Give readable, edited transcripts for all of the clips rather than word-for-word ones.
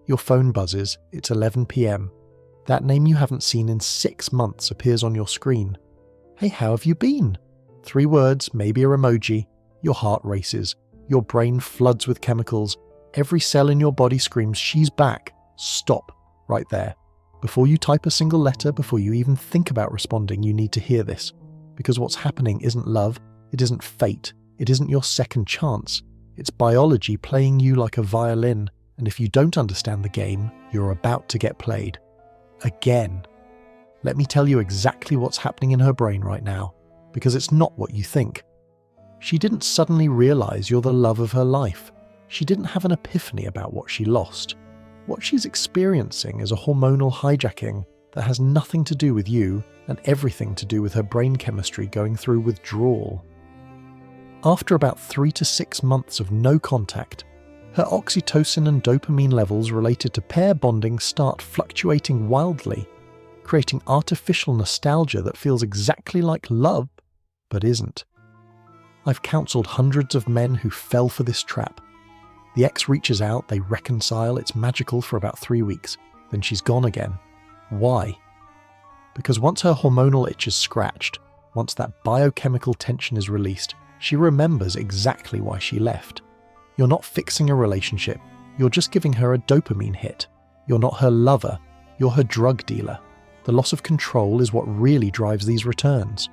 Your phone buzzes, it's 11 p.m. That name you haven't seen in 6 months appears on your screen. Hey, how have you been? 3 words, maybe an emoji. Your heart races. Your brain floods with chemicals. Every cell in your body screams, she's back. Stop. Right there. Before you type a single letter, before you even think about responding, you need to hear this. Because what's happening isn't love, it isn't fate, it isn't your second chance. It's biology playing you like a violin, and if you don't understand the game, you're about to get played. Again. Let me tell you exactly what's happening in her brain right now, because it's not what you think. She didn't suddenly realize you're the love of her life. She didn't have an epiphany about what she lost. What she's experiencing is a hormonal hijacking that has nothing to do with you and everything to do with her brain chemistry going through withdrawal. After about 3 to 6 months of no contact, her oxytocin and dopamine levels related to pair bonding start fluctuating wildly, creating artificial nostalgia that feels exactly like love, but isn't. I've counseled hundreds of men who fell for this trap. The ex reaches out, they reconcile, it's magical for about 3 weeks, then she's gone again. Why? Because once her hormonal itch is scratched, once that biochemical tension is released, she remembers exactly why she left. You're not fixing a relationship, you're just giving her a dopamine hit. You're not her lover, you're her drug dealer. The loss of control is what really drives these returns.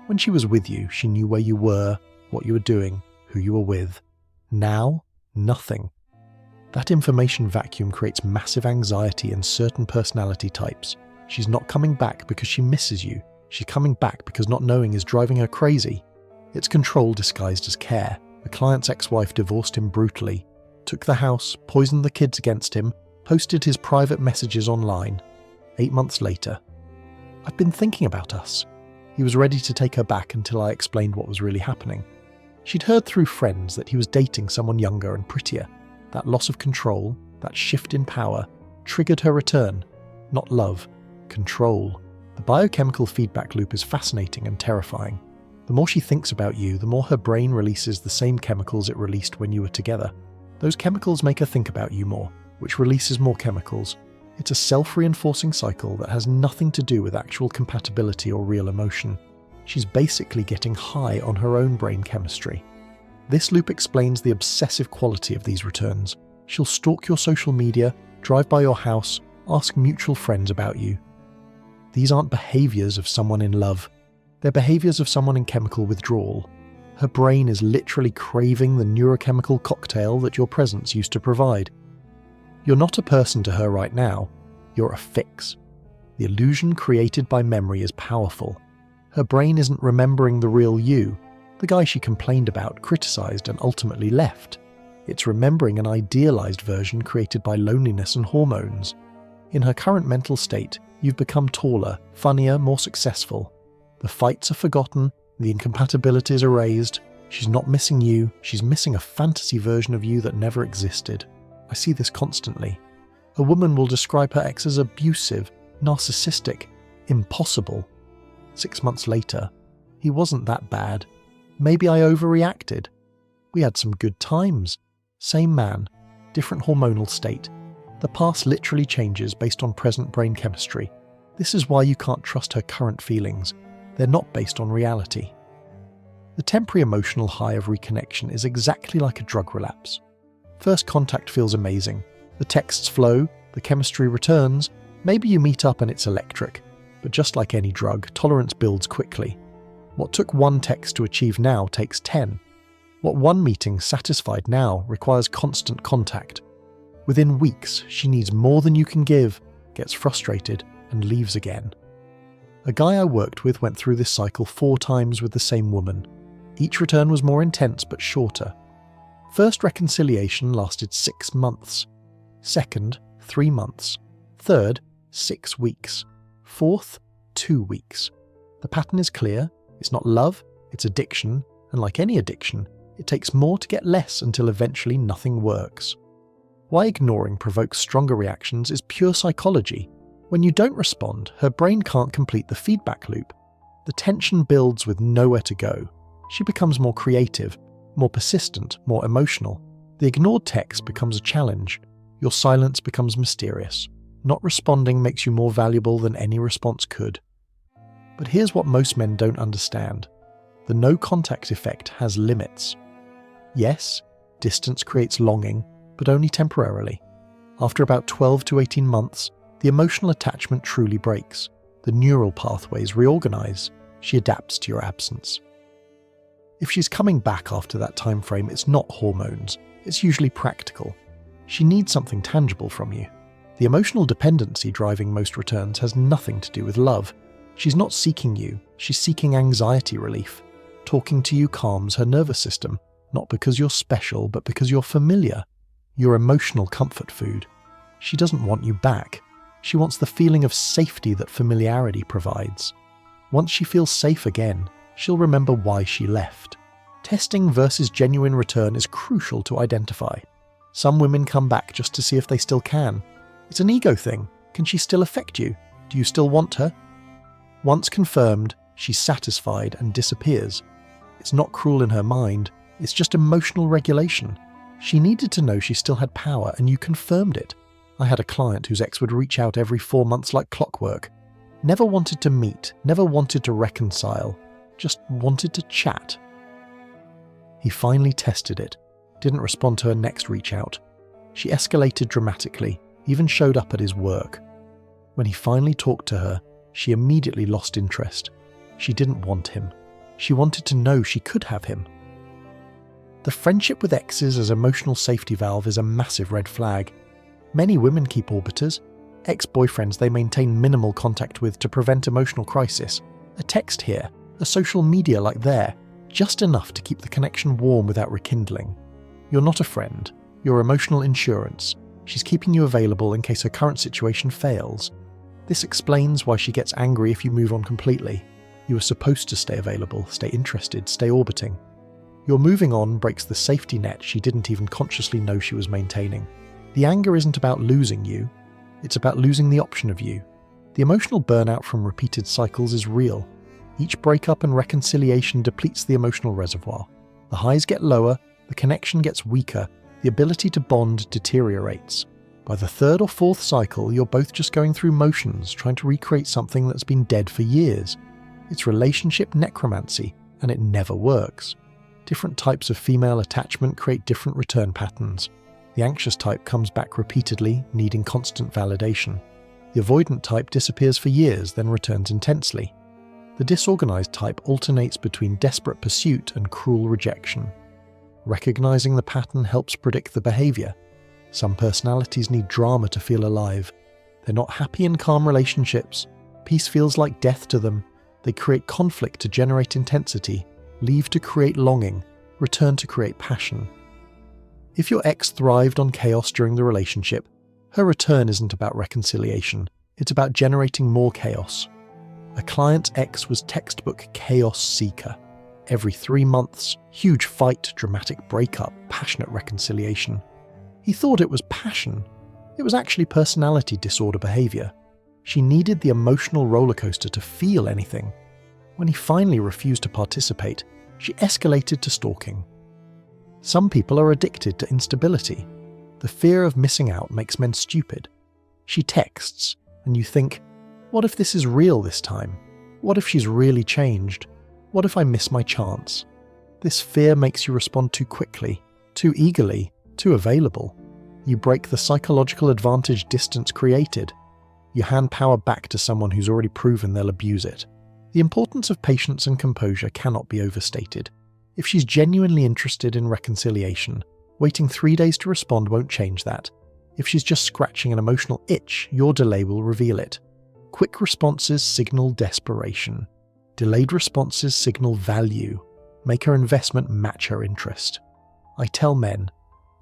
When she was with you, she knew where you were, what you were doing, who you were with. Now, nothing. That information vacuum creates massive anxiety in certain personality types. She's not coming back because she misses you. She's coming back because not knowing is driving her crazy. It's control disguised as care. The client's ex-wife divorced him brutally, took the house, poisoned the kids against him, posted his private messages online. 8 months later, I've been thinking about us. He was ready to take her back until I explained what was really happening. She'd heard through friends that he was dating someone younger and prettier. That loss of control, that shift in power, triggered her return. Not love, control. The biochemical feedback loop is fascinating and terrifying. The more she thinks about you, the more her brain releases the same chemicals it released when you were together. Those chemicals make her think about you more, which releases more chemicals. It's a self-reinforcing cycle that has nothing to do with actual compatibility or real emotion. She's basically getting high on her own brain chemistry. This loop explains the obsessive quality of these returns. She'll stalk your social media, drive by your house, ask mutual friends about you. These aren't behaviors of someone in love. They're behaviors of someone in chemical withdrawal. Her brain is literally craving the neurochemical cocktail that your presence used to provide. You're not a person to her right now. You're a fix. The illusion created by memory is powerful. Her brain isn't remembering the real you, the guy she complained about, criticized, and ultimately left. It's remembering an idealized version created by loneliness and hormones. In her current mental state, you've become taller, funnier, more successful. The fights are forgotten, the incompatibilities erased. She's not missing you, she's missing a fantasy version of you that never existed. I see this constantly. A woman will describe her ex as abusive, narcissistic, impossible. 6 months later, he wasn't that bad. Maybe I overreacted. We had some good times. Same man, different hormonal state. The past literally changes based on present brain chemistry. This is why you can't trust her current feelings. They're not based on reality. The temporary emotional high of reconnection is exactly like a drug relapse. First contact feels amazing. The texts flow, the chemistry returns. Maybe you meet up and it's electric. But just like any drug, tolerance builds quickly. What took 1 text to achieve now takes 10. What 1 meeting satisfied now requires constant contact. Within weeks, she needs more than you can give, gets frustrated, and leaves again. A guy I worked with went through this cycle 4 times with the same woman. Each return was more intense but shorter. First reconciliation lasted 6 months. Second, 3 months. Third, 6 weeks. Fourth, 2 weeks. The pattern is clear. It's not love, it's addiction, and like any addiction, it takes more to get less until eventually nothing works. Why ignoring provokes stronger reactions is pure psychology. When you don't respond, her brain can't complete the feedback loop. The tension builds with nowhere to go. She becomes more creative, more persistent, more emotional. The ignored text becomes a challenge. Your silence becomes mysterious. Not responding makes you more valuable than any response could. But here's what most men don't understand. The no contact effect has limits. Yes, distance creates longing, but only temporarily. After about 12 to 18 months, the emotional attachment truly breaks. The neural pathways reorganize. She adapts to your absence. If she's coming back after that time frame, it's not hormones. It's usually practical. She needs something tangible from you. The emotional dependency driving most returns has nothing to do with love. She's not seeking you, she's seeking anxiety relief. Talking to you calms her nervous system, not because you're special, but because you're familiar. You're emotional comfort food. She doesn't want you back. She wants the feeling of safety that familiarity provides. Once she feels safe again, she'll remember why she left. Testing versus genuine return is crucial to identify. Some women come back just to see if they still can. It's an ego thing. Can she still affect you? Do you still want her? Once confirmed, she's satisfied and disappears. It's not cruel in her mind, it's just emotional regulation. She needed to know she still had power, and you confirmed it. I had a client whose ex would reach out every 4 months like clockwork. Never wanted to meet, never wanted to reconcile, just wanted to chat. He finally tested it, didn't respond to her next reach out. She escalated dramatically, even showed up at his work. When he finally talked to her, she immediately lost interest. She didn't want him. She wanted to know she could have him. The friendship with exes as emotional safety valve is a massive red flag. Many women keep orbiters, ex-boyfriends they maintain minimal contact with to prevent emotional crisis. A text here, a social media like there, just enough to keep the connection warm without rekindling. You're not a friend, you're emotional insurance. She's keeping you available in case her current situation fails. This explains why she gets angry if you move on completely. You were supposed to stay available, stay interested, stay orbiting. Your moving on breaks the safety net she didn't even consciously know she was maintaining. The anger isn't about losing you, it's about losing the option of you. The emotional burnout from repeated cycles is real. Each breakup and reconciliation depletes the emotional reservoir. The highs get lower, the connection gets weaker, the ability to bond deteriorates. By the third or fourth cycle, you're both just going through motions, trying to recreate something that's been dead for years. It's relationship necromancy, and it never works. Different types of female attachment create different return patterns. The anxious type comes back repeatedly, needing constant validation. The avoidant type disappears for years, then returns intensely. The disorganized type alternates between desperate pursuit and cruel rejection. Recognizing the pattern helps predict the behavior. Some personalities need drama to feel alive. They're not happy in calm relationships. Peace feels like death to them. They create conflict to generate intensity, leave to create longing, return to create passion. If your ex thrived on chaos during the relationship, her return isn't about reconciliation, it's about generating more chaos. A client's ex was textbook chaos seeker. Every 3 months, huge fight, dramatic breakup, passionate reconciliation. He thought it was passion. It was actually personality disorder behavior. She needed the emotional rollercoaster to feel anything. When he finally refused to participate, she escalated to stalking. Some people are addicted to instability. The fear of missing out makes men stupid. She texts, and you think, what if this is real this time? What if she's really changed? What if I miss my chance? This fear makes you respond too quickly, too eagerly, too available. You break the psychological advantage distance created. You hand power back to someone who's already proven they'll abuse it. The importance of patience and composure cannot be overstated. If she's genuinely interested in reconciliation, waiting 3 days to respond won't change that. If she's just scratching an emotional itch, your delay will reveal it. Quick responses signal desperation. Delayed responses signal value. Make her investment match her interest. I tell men,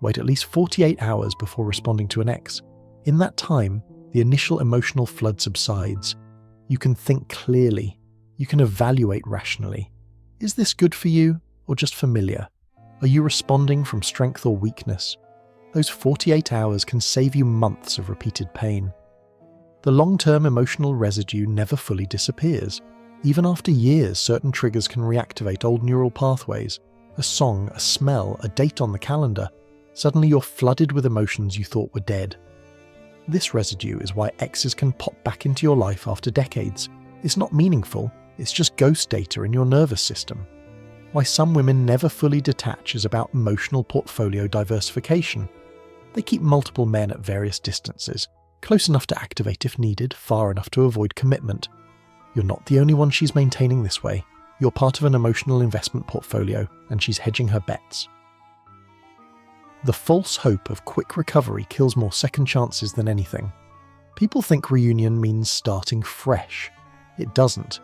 wait at least 48 hours before responding to an ex. In that time, the initial emotional flood subsides. You can think clearly. You can evaluate rationally. Is this good for you or just familiar? Are you responding from strength or weakness? Those 48 hours can save you months of repeated pain. The long-term emotional residue never fully disappears. Even after years, certain triggers can reactivate old neural pathways. A song, a smell, a date on the calendar. Suddenly you're flooded with emotions you thought were dead. This residue is why exes can pop back into your life after decades. It's not meaningful, it's just ghost data in your nervous system. Why some women never fully detach is about emotional portfolio diversification. They keep multiple men at various distances, close enough to activate if needed, far enough to avoid commitment. You're not the only one she's maintaining this way. You're part of an emotional investment portfolio, and she's hedging her bets. The false hope of quick recovery kills more second chances than anything. People think reunion means starting fresh. It doesn't.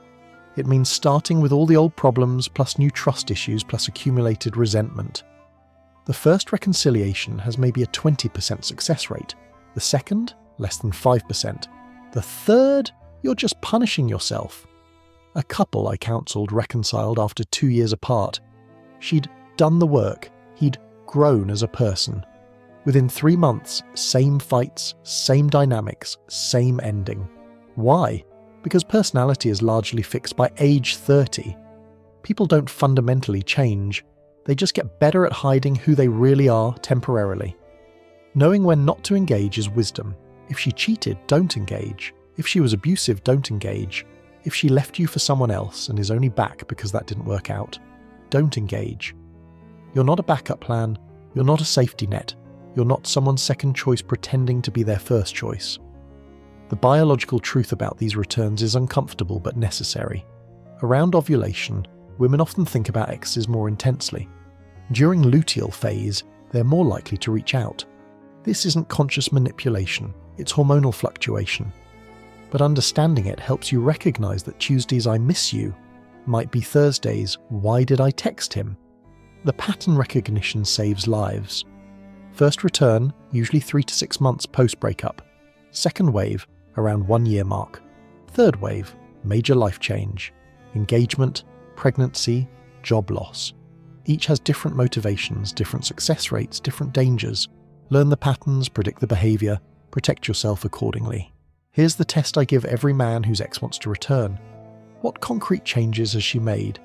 It means starting with all the old problems, plus new trust issues, plus accumulated resentment. The first reconciliation has maybe a 20% success rate. The second, less than 5%. The third, you're just punishing yourself. A couple I counselled reconciled after 2 years apart. She'd done the work. He'd grown as a person. Within 3 months, same fights, same dynamics, same ending. Why? Because personality is largely fixed by age 30. People don't fundamentally change. They just get better at hiding who they really are temporarily. Knowing when not to engage is wisdom. If she cheated, don't engage. If she was abusive, don't engage. If she left you for someone else and is only back because that didn't work out, don't engage. You're not a backup plan. You're not a safety net. You're not someone's second choice pretending to be their first choice. The biological truth about these returns is uncomfortable but necessary. Around ovulation, women often think about exes more intensely. During luteal phase, they're more likely to reach out. This isn't conscious manipulation, it's hormonal fluctuation. But understanding it helps you recognize that Tuesdays I miss you might be Thursdays why did I text him? The pattern recognition saves lives. First return, usually 3 to 6 months post-breakup. Second wave, around 1 year mark. Third wave, major life change. Engagement, pregnancy, job loss. Each has different motivations, different success rates, different dangers. Learn the patterns, predict the behaviour, protect yourself accordingly. Here's the test I give every man whose ex wants to return. What concrete changes has she made?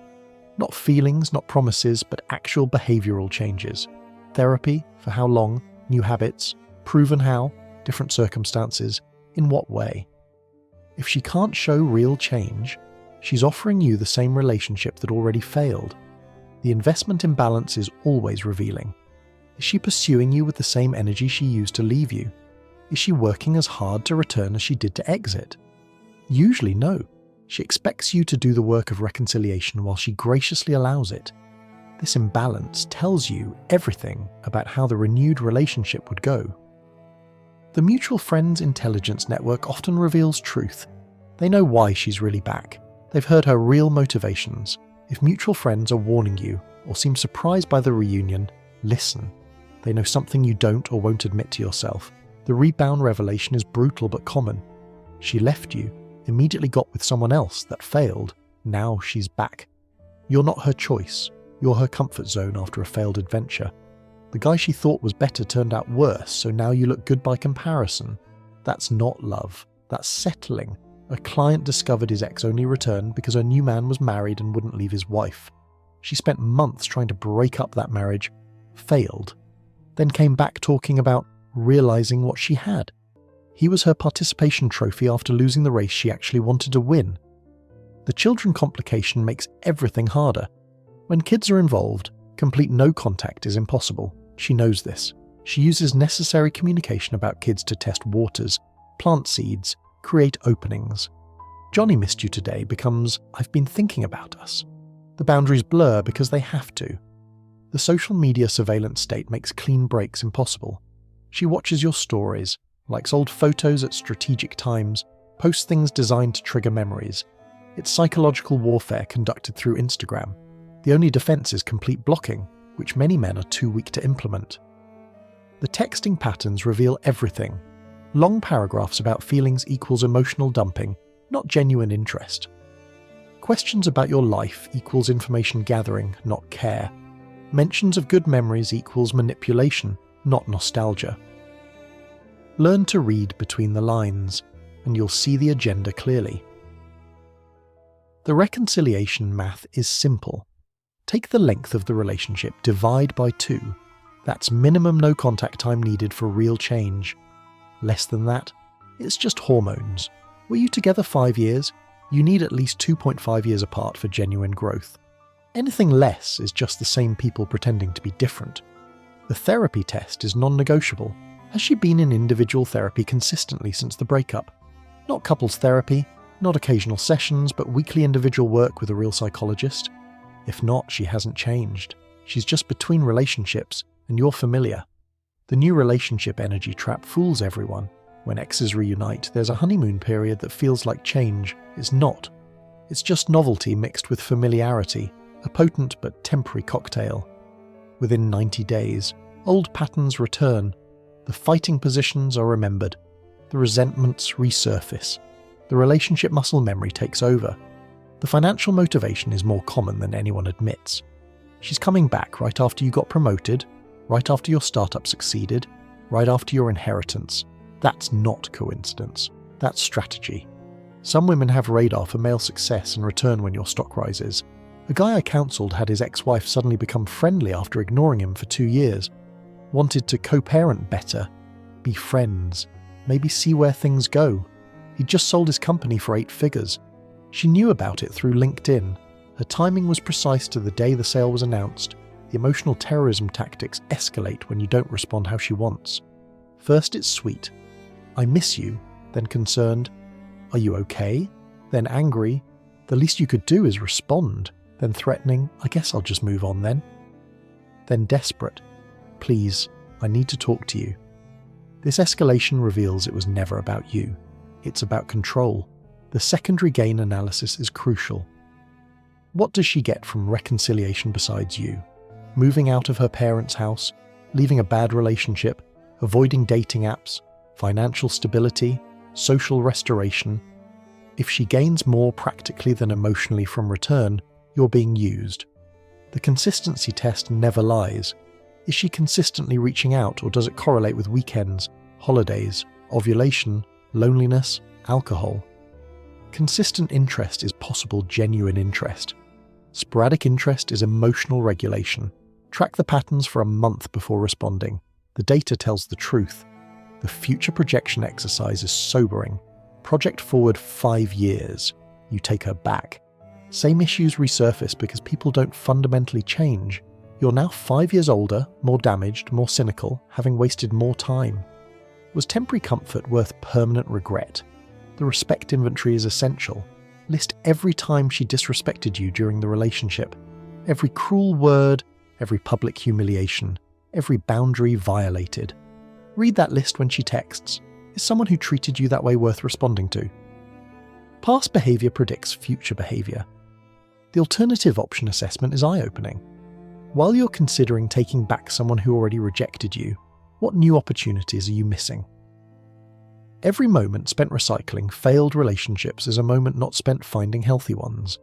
Not feelings, not promises, but actual behavioural changes. Therapy, for how long? New habits, proven how? Different circumstances. In what way? If she can't show real change, she's offering you the same relationship that already failed. The investment imbalance is always revealing. Is she pursuing you with the same energy she used to leave you? Is she working as hard to return as she did to exit? Usually no. She expects you to do the work of reconciliation while she graciously allows it. This imbalance tells you everything about how the renewed relationship would go. The mutual friends intelligence network often reveals truth. They know why she's really back. They've heard her real motivations. If mutual friends are warning you or seem surprised by the reunion, listen. They know something you don't or won't admit to yourself. The rebound revelation is brutal but common. She left you, immediately got with someone else that failed. Now she's back. You're not her choice. You're her comfort zone after a failed adventure. The guy she thought was better turned out worse, so now you look good by comparison. That's not love. That's settling. A client discovered his ex only returned because her new man was married and wouldn't leave his wife. She spent months trying to break up that marriage, failed, then came back talking about realizing what she had. He was her participation trophy after losing the race she actually wanted to win. The children complication makes everything harder. When kids are involved, complete no contact is impossible. She knows this. She uses necessary communication about kids to test waters, plant seeds, create openings. Johnny missed you today becomes, I've been thinking about us. The boundaries blur because they have to. The social media surveillance state makes clean breaks impossible. She watches your stories, likes old photos at strategic times, posts things designed to trigger memories. It's psychological warfare conducted through Instagram. The only defense is complete blocking, which many men are too weak to implement. The texting patterns reveal everything. Long paragraphs about feelings equals emotional dumping, not genuine interest. Questions about your life equals information gathering, not care. Mentions of good memories equals manipulation, not nostalgia. Learn to read between the lines, and you'll see the agenda clearly. The reconciliation math is simple. Take the length of the relationship, divide by 2. That's minimum no contact time needed for real change. Less than that, it's just hormones. Were you together 5 years? You need at least 2.5 years apart for genuine growth. Anything less is just the same people pretending to be different. The therapy test is non-negotiable. Has she been in individual therapy consistently since the breakup? Not couples therapy, not occasional sessions, but weekly individual work with a real psychologist? If not, she hasn't changed. She's just between relationships, and you're familiar. The new relationship energy trap fools everyone. When exes reunite, there's a honeymoon period that feels like change. It's not. It's just novelty mixed with familiarity, a potent but temporary cocktail. Within 90 days, old patterns return. The fighting positions are remembered. The resentments resurface. The relationship muscle memory takes over. The financial motivation is more common than anyone admits. She's coming back right after you got promoted, right after your startup succeeded, right after your inheritance. That's not coincidence. That's strategy. Some women have radar for male success and return when your stock rises. A guy I counselled had his ex-wife suddenly become friendly after ignoring him for 2 years. Wanted to co-parent better, be friends, maybe see where things go. He'd just sold his company for 8 figures. She knew about it through LinkedIn. Her timing was precise to the day the sale was announced. The emotional terrorism tactics escalate when you don't respond how she wants. First it's sweet. I miss you. Then concerned. Are you okay? Then angry. The least you could do is respond. Then threatening. I guess I'll just move on then. Then desperate. Please, I need to talk to you. This escalation reveals it was never about you. It's about control. The secondary gain analysis is crucial. What does she get from reconciliation besides you? Moving out of her parents' house, leaving a bad relationship, avoiding dating apps, financial stability, social restoration. If she gains more practically than emotionally from return, you're being used. The consistency test never lies. Is she consistently reaching out, or does it correlate with weekends, holidays, ovulation, loneliness, alcohol? Consistent interest is possible genuine interest. Sporadic interest is emotional regulation. Track the patterns for a month before responding. The data tells the truth. The future projection exercise is sobering. Project forward 5 years. You take her back. Same issues resurface because people don't fundamentally change. You're now 5 years older, more damaged, more cynical, having wasted more time. Was temporary comfort worth permanent regret? The respect inventory is essential. List every time she disrespected you during the relationship. Every cruel word, every public humiliation, every boundary violated. Read that list when she texts. Is someone who treated you that way worth responding to? Past behaviour predicts future behaviour. The alternative option assessment is eye-opening. While you're considering taking back someone who already rejected you, what new opportunities are you missing? Every moment spent recycling failed relationships is a moment not spent finding healthy ones.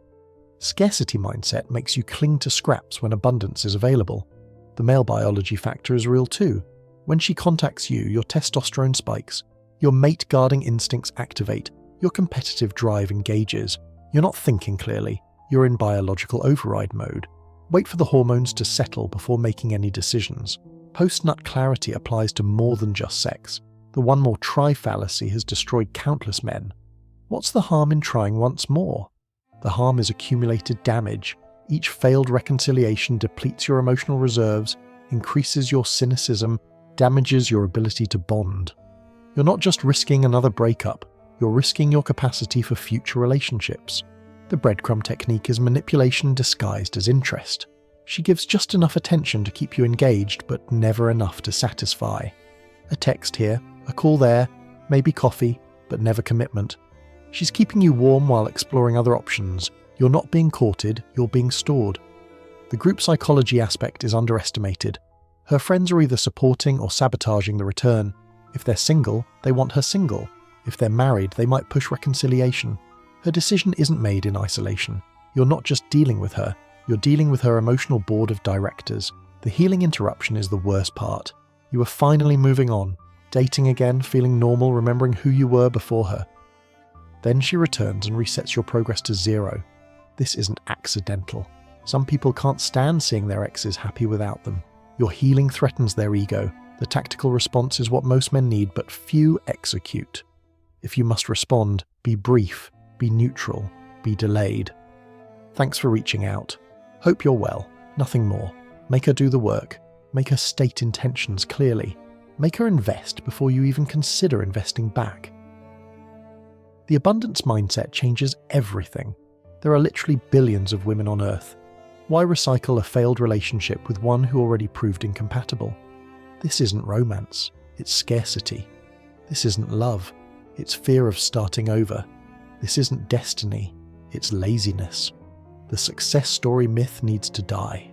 Scarcity mindset makes you cling to scraps when abundance is available. The male biology factor is real too. When she contacts you, your testosterone spikes, your mate-guarding instincts activate, your competitive drive engages. You're not thinking clearly, you're in biological override mode. Wait for the hormones to settle before making any decisions. Post-nut clarity applies to more than just sex. The one more try fallacy has destroyed countless men. What's the harm in trying once more? The harm is accumulated damage. Each failed reconciliation depletes your emotional reserves, increases your cynicism, damages your ability to bond. You're not just risking another breakup, you're risking your capacity for future relationships. The breadcrumb technique is manipulation disguised as interest. She gives just enough attention to keep you engaged, but never enough to satisfy. A text here, a call there, maybe coffee, but never commitment. She's keeping you warm while exploring other options. You're not being courted, you're being stored. The group psychology aspect is underestimated. Her friends are either supporting or sabotaging the return. If they're single, they want her single. If they're married, they might push reconciliation. Her decision isn't made in isolation. You're not just dealing with her, you're dealing with her emotional board of directors. The healing interruption is the worst part. You are finally moving on, dating again, feeling normal, remembering who you were before her. Then she returns and resets your progress to 0. This isn't accidental. Some people can't stand seeing their exes happy without them. Your healing threatens their ego. The tactical response is what most men need, but few execute. If you must respond, be brief, be neutral, be delayed. Thanks for reaching out. Hope you're well, nothing more. Make her do the work. Make her state intentions clearly. Make her invest before you even consider investing back. The abundance mindset changes everything. There are literally billions of women on Earth. Why recycle a failed relationship with one who already proved incompatible? This isn't romance, it's scarcity. This isn't love, it's fear of starting over. This isn't destiny, it's laziness. The success story myth needs to die.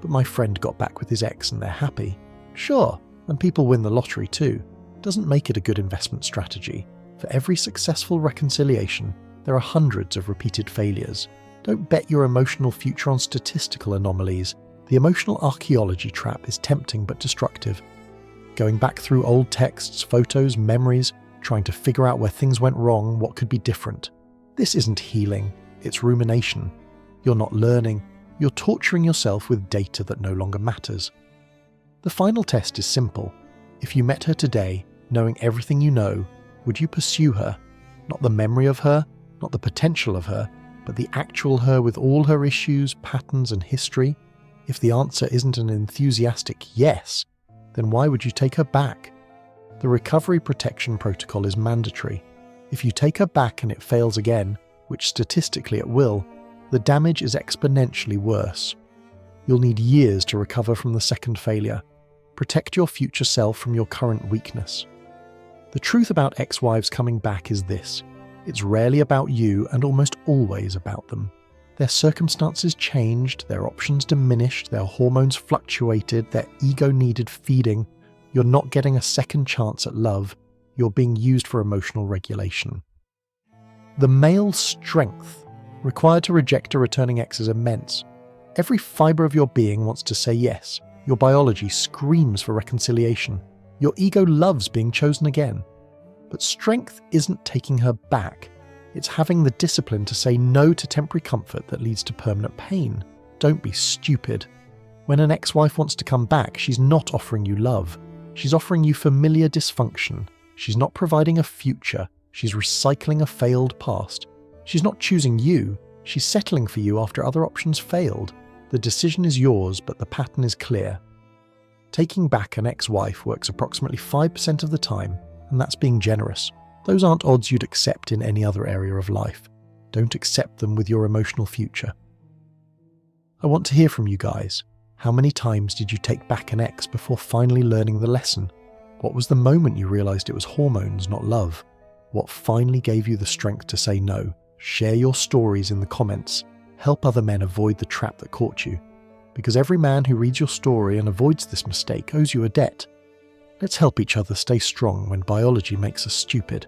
But my friend got back with his ex and they're happy. Sure, and people win the lottery too. Doesn't make it a good investment strategy. For every successful reconciliation, there are hundreds of repeated failures. Don't bet your emotional future on statistical anomalies. The emotional archaeology trap is tempting but destructive. Going back through old texts, photos, memories, trying to figure out where things went wrong, what could be different. This isn't healing, it's rumination. You're not learning, you're torturing yourself with data that no longer matters. The final test is simple. If you met her today, knowing everything you know, would you pursue her? Not the memory of her, not the potential of her, but the actual her with all her issues, patterns, and history? If the answer isn't an enthusiastic yes, then why would you take her back? The recovery protection protocol is mandatory. If you take her back and it fails again, which statistically it will, the damage is exponentially worse. You'll need years to recover from the second failure. Protect your future self from your current weakness. The truth about ex-wives coming back is this. It's rarely about you and almost always about them. Their circumstances changed, their options diminished, their hormones fluctuated, their ego needed feeding. You're not getting a second chance at love. You're being used for emotional regulation. The male strength required to reject a returning ex is immense. Every fibre of your being wants to say yes. Your biology screams for reconciliation. Your ego loves being chosen again. But strength isn't taking her back. It's having the discipline to say no to temporary comfort that leads to permanent pain. Don't be stupid. When an ex-wife wants to come back, she's not offering you love. She's offering you familiar dysfunction. She's not providing a future. She's recycling a failed past. She's not choosing you. She's settling for you after other options failed. The decision is yours, but the pattern is clear. Taking back an ex-wife works approximately 5% of the time, and that's being generous. Those aren't odds you'd accept in any other area of life. Don't accept them with your emotional future. I want to hear from you guys. How many times did you take back an ex before finally learning the lesson? What was the moment you realized it was hormones, not love? What finally gave you the strength to say no? Share your stories in the comments. Help other men avoid the trap that caught you. Because every man who reads your story and avoids this mistake owes you a debt. Let's help each other stay strong when biology makes us stupid.